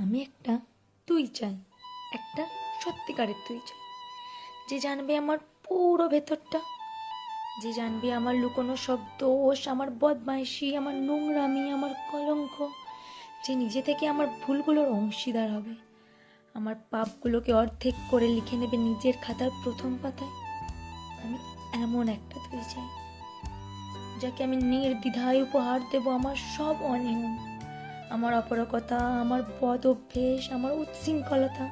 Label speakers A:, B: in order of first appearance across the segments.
A: আমি একটা তুই চাই, একটা সত্যিকারের তুই চাই, যে জানবে আমার পুরো ভেতরটা, যে জানবে আমার লুকোনো সব দোষ, আমার বদমাইশি, আমার নোংরামি, আমার কলঙ্ক, যে নিজে থেকে আমার ভুলগুলোর অংশীদার হবে, আমার পাপগুলোকে অর্ধেক করে লিখে নেবে নিজের খাতার প্রথম পাতায়। আমি এমন একটা তুই চাই, যাকে আমি নির্দ্বিধায় উপহার দেব আমার সব অনিয়ম, আমার অপরকতা, আমার বদ অভ্যেস, আমার উচ্ছৃঙ্খলতা।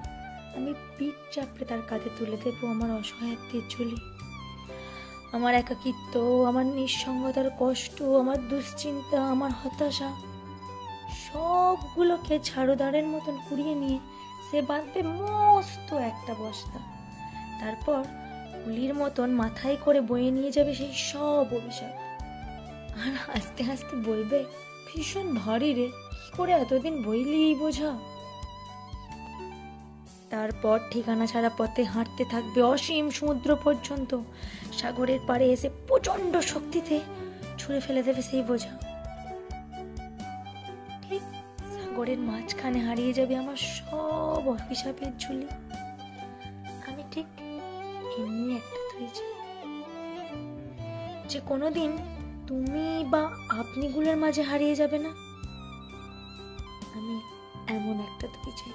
A: আমি পিঠ চাপড়ে তার কাঁধে তুলে দেবো আমার অসহায়ত্বের ঝুলি, আমার একাকিত্ব, আমার নিঃসঙ্গতার কষ্ট, আমার দুশ্চিন্তা, আমার হতাশা, সবগুলোকে ঝাড়ুদারের মতন কুড়িয়ে নিয়ে সে বাঁধবে মস্ত একটা বস্তা। তারপর কুলির মতন মাথায় করে বয়ে নিয়ে যাবে সেই সব অভিশাপ, আর হাসতে হাসতে বলবে, ভীষণ ভারী রে, কি করে এতদিন বইলি এই বোঝা। তারপর ঠিকানা ছাড়া পথে হাঁটতে থাকবে অসীম সমুদ্র পর্যন্ত, সাগরের পাড়ে এসে প্রচন্ড শক্তিতে ছুঁড়ে ফেলে দেবে সেই বোঝা। ঠিক সাগরের মাঝখানে হারিয়ে যাবে আমার সব অভিশাপের ঝুলি। আমি ঠিক এমনি একটা তুই চাই, যে কোনোদিন তুমি বা আপনিগুলোর মাঝে হারিয়ে যাবে না। আমি এমন একটা তুই চাই।